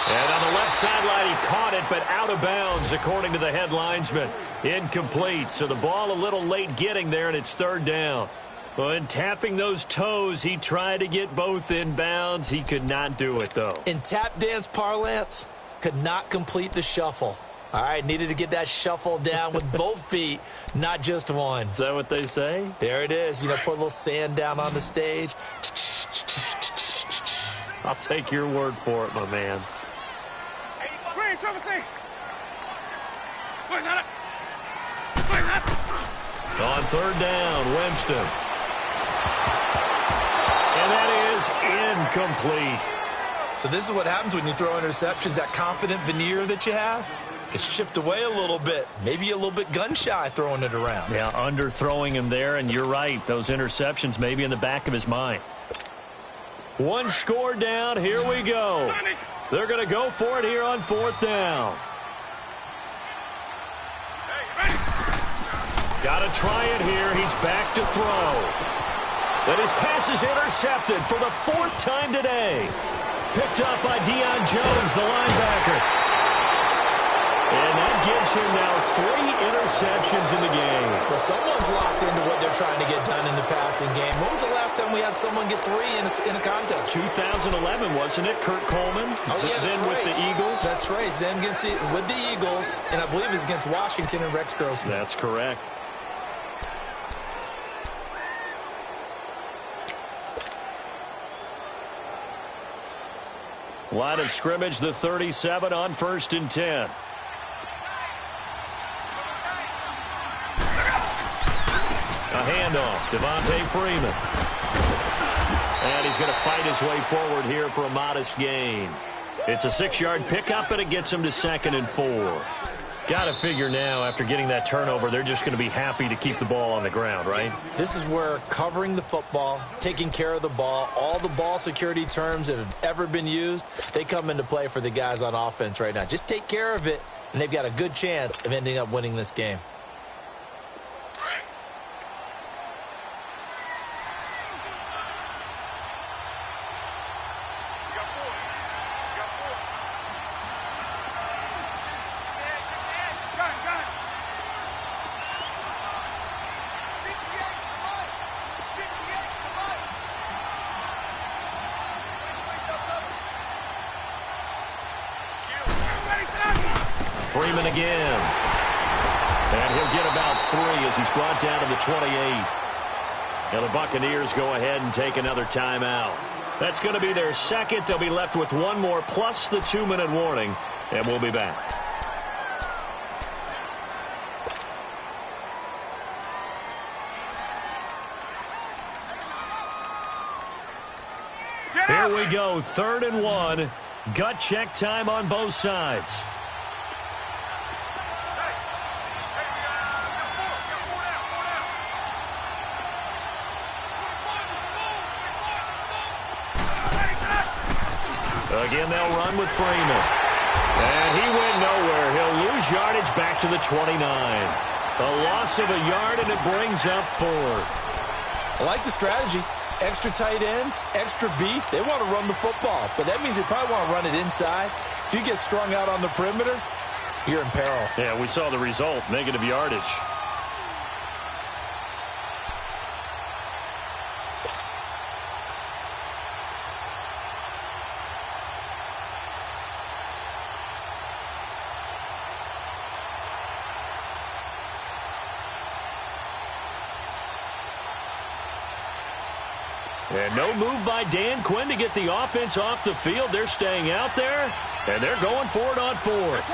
Speaker 2: And on the left sideline, he caught it, but out of bounds, according to the head linesman. Incomplete, so the ball a little late getting there, and it's 3rd down. Well, in tapping those toes, he tried to get both in bounds. He could not do it, though.
Speaker 3: In tap dance parlance, could not complete the shuffle. All right, needed to get that shuffle down with both feet, not just one.
Speaker 2: Is that what they say?
Speaker 3: There it is. You know, put a little sand down on the stage.
Speaker 2: I'll take your word for it, my man. On 3rd down, Winston. And that is incomplete.
Speaker 3: So this is what happens when you throw interceptions. That confident veneer that you have gets chipped away a little bit. Maybe a little bit gun-shy throwing it around.
Speaker 2: Yeah, underthrowing him there, and you're right. Those interceptions may be in the back of his mind. One score down. Here we go. They're going to go for it here on 4th down. Got to try it here. He's back to throw. But his pass is intercepted for the 4th time today. Picked up by Deion Jones, the linebacker. And that gives him now 3 interceptions in the game.
Speaker 3: Well, someone's locked into what they're trying to get done in the passing game. When was the last time we had someone get 3 in a contest?
Speaker 2: 2011, wasn't it, Kurt Coleman?
Speaker 3: Oh, yeah, that's
Speaker 2: then
Speaker 3: right.
Speaker 2: with the Eagles?
Speaker 3: That's right. Then with the Eagles, and I believe it's against Washington and Rex Grossman.
Speaker 2: That's correct. Line of scrimmage, the 37 on 1st and 10. A handoff, Devontae Freeman. And he's going to fight his way forward here for a modest gain. It's a 6-yard pickup, and it gets him to 2nd and 4. Got to figure now, after getting that turnover, they're just going to be happy to keep the ball on the ground, right?
Speaker 3: This is where covering the football, taking care of the ball, all the ball security terms that have ever been used, they come into play for the guys on offense right now. Just take care of it, and they've got a good chance of ending up winning this game.
Speaker 2: Freeman again. And he'll get about 3 as he's brought down to the 28. And the Buccaneers go ahead and take another timeout. That's going to be their second. They'll be left with 1 more plus the 2-minute warning. And we'll be back. Here we go, 3rd and 1. Gut check time on both sides. Again, they'll run with Freeman. And he went nowhere. He'll lose yardage back to the 29. A loss of a yard, and it brings up 4th.
Speaker 3: I like the strategy. Extra tight ends, extra beef. They want to run the football, but that means they probably want to run it inside. If you get strung out on the perimeter, you're in peril.
Speaker 2: Yeah, we saw the result, negative yardage. And no move by Dan Quinn to get the offense off the field. They're staying out there, and they're going for it on 4th.
Speaker 4: 21. 5,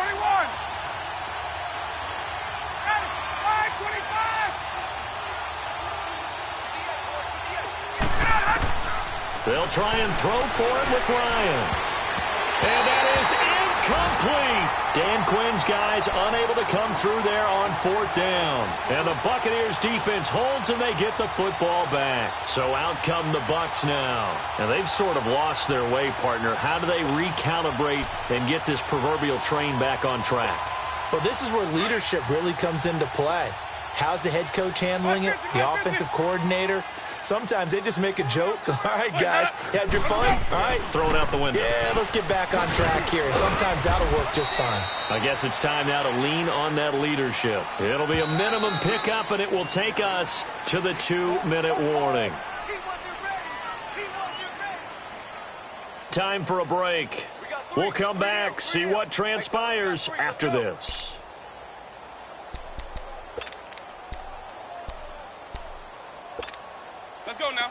Speaker 4: 25.
Speaker 2: They'll try and throw for it with Ryan. And that is incomplete. Dan Quinn's guys unable to come through there on 4th down. And the Buccaneers defense holds, and they get the football back. So out come the Bucs now. And they've sort of lost their way, partner. How do they recalibrate and get this proverbial train back on track?
Speaker 3: Well, this is where leadership really comes into play. How's the head coach handling it? The offensive coordinator? Sometimes they just make a joke. All right, guys, had your fun? All right.
Speaker 2: Throw it out the window.
Speaker 3: Yeah, let's get back on track here. And sometimes that'll work just fine.
Speaker 2: I guess it's time now to lean on that leadership. It'll be a minimum pickup, and it will take us to the 2-minute warning. Time for a break. We'll come back, see what transpires after this.
Speaker 4: Let's go now.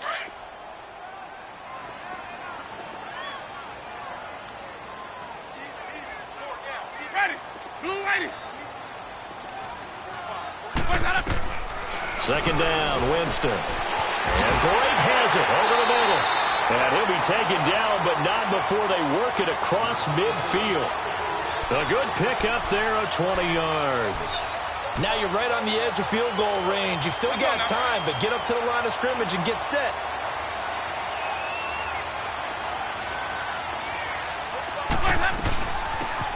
Speaker 4: Ready. Blue lady.
Speaker 2: 2nd down, Winston. And Blake has it over the middle. And he'll be taken down, but not before they work it across midfield. A good pickup there of 20 yards.
Speaker 3: Now you're right on the edge of field goal range. You've still got time, but get up to the line of scrimmage and get set.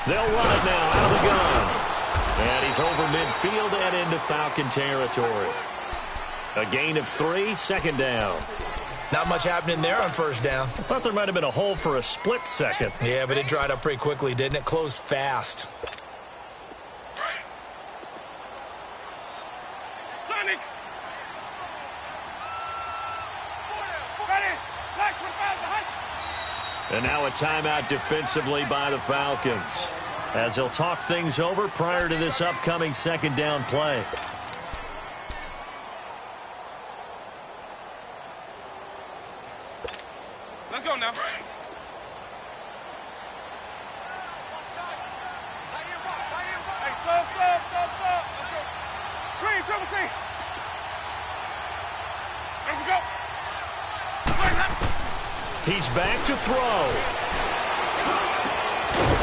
Speaker 2: They'll run it now out of the gun. And he's over midfield and into Falcon territory. A gain of 3, 2nd down.
Speaker 3: Not much happening there on 1st down.
Speaker 2: I thought there might have been a hole for a split second.
Speaker 3: Yeah, but it dried up pretty quickly, didn't it? Closed fast.
Speaker 4: Panic. Ready. Black 25 behind.
Speaker 2: And now a timeout defensively by the Falcons, as they'll talk things over prior to this upcoming second down play.
Speaker 4: Let's go now. Hey, sub. Let's go. Green, triple C. There we go.
Speaker 2: He's back to throw.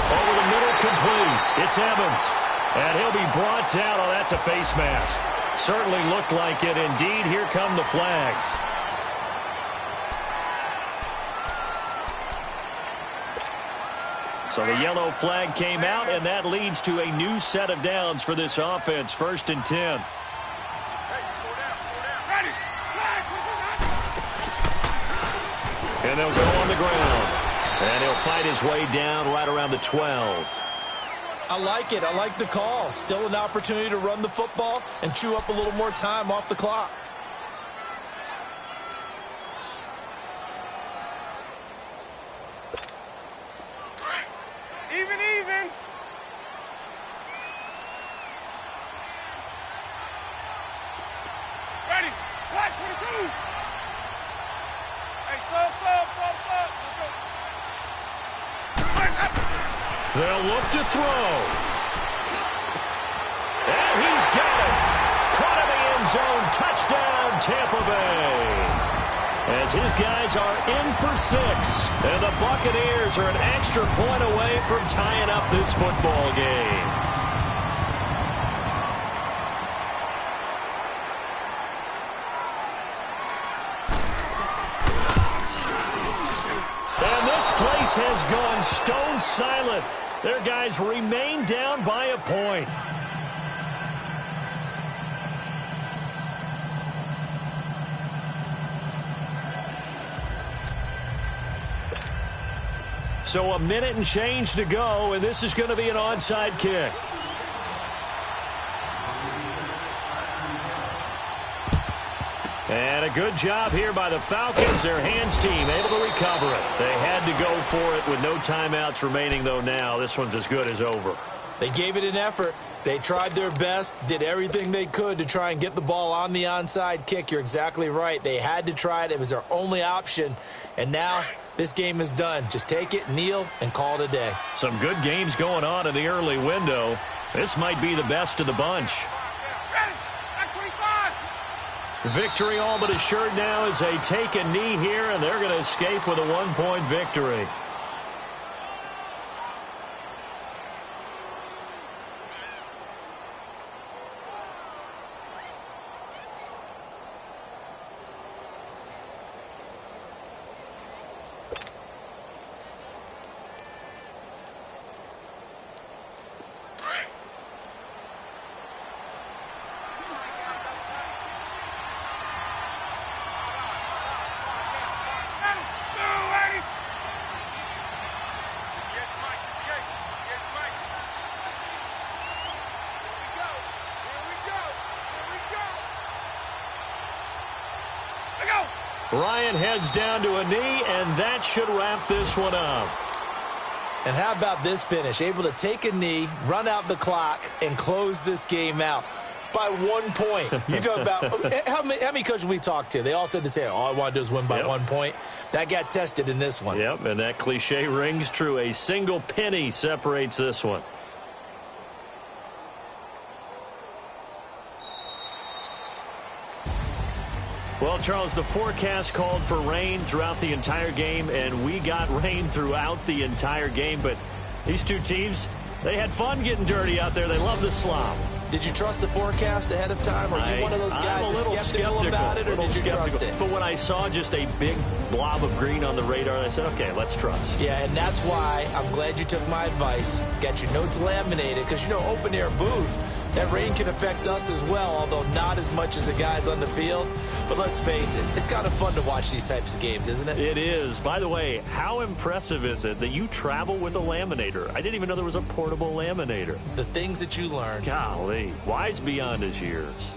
Speaker 2: Over the middle, complete. It's Evans. And he'll be brought down. Oh, that's a face mask. Certainly looked like it. Indeed, here come the flags. So the yellow flag came out, and that leads to a new set of downs for this offense. 1st and 10.
Speaker 4: Ready.
Speaker 2: And they'll go on the ground. And he'll fight his way down right around the 12.
Speaker 3: I like it. I like the call. Still an opportunity to run the football and chew up a little more time off the clock.
Speaker 4: Even. Ready. Black 22. Hey, sub. Let's go.
Speaker 2: They'll look to throw. And he's got it. Caught in the end zone. Touchdown, Tampa Bay. As his guys are in for 6. And the Buccaneers are an extra point away from tying up this football game. And this place has gone stone silent. Their guys remain down by a point. So a minute and change to go, and this is going to be an onside kick. And a good job here by the Falcons. Their hands team able to recover it. They had to go for it with no timeouts remaining, though now. This one's as good as over.
Speaker 3: They gave it an effort. They tried their best, did everything they could to try and get the ball on the onside kick. You're exactly right. They had to try it. It was their only option. And now this game is done. Just take it, kneel, and call it a day.
Speaker 2: Some good games going on in the early window. This might be the best of the bunch.
Speaker 4: Ready. Black 25.
Speaker 2: Victory all but assured now as they take a knee here, and they're going to escape with a 1-point victory. Ryan heads down to a knee, and that should wrap this one up.
Speaker 3: And how about this finish? Able to take a knee, run out the clock, and close this game out by 1 point. You talk about how many coaches we talked to? They all said the same. All I want to do is win by 1 point. That got tested in this one.
Speaker 2: Yep, and that cliche rings true. A single penny separates this one. Well, Charles, the forecast called for rain throughout the entire game, and we got rain throughout the entire game. But these two teams, they had fun getting dirty out there. They love the slop.
Speaker 3: Did you trust the forecast ahead of time? Are you one of those guys that's skeptical about it, or did you trust it?
Speaker 2: But when I saw just a big blob of green on the radar, I said, okay, let's trust.
Speaker 3: Yeah, and that's why I'm glad you took my advice. Got your notes laminated, because, you know, open-air booth, that rain can affect us as well, although not as much as the guys on the field. But let's face it, it's kind of fun to watch these types of games, isn't it?
Speaker 2: It is. By the way, how impressive is it that you travel with a laminator? I didn't even know there was a portable laminator.
Speaker 3: The things that you learn.
Speaker 2: Golly, wise beyond his years.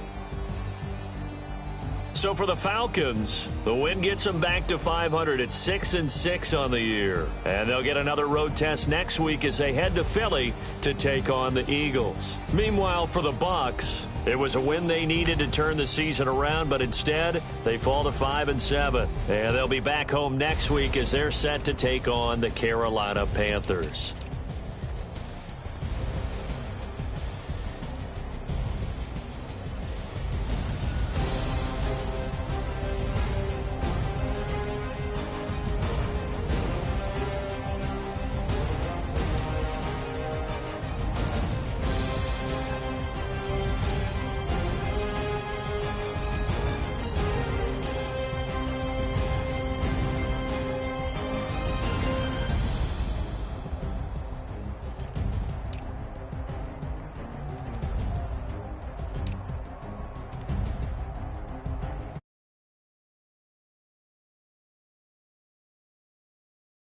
Speaker 2: So for the Falcons, the win gets them back to 500 at 6-6 on the year. And they'll get another road test next week as they head to Philly to take on the Eagles. Meanwhile, for the Bucs, it was a win they needed to turn the season around, but instead they fall to 5-7. And they'll be back home next week as they're set to take on the Carolina Panthers.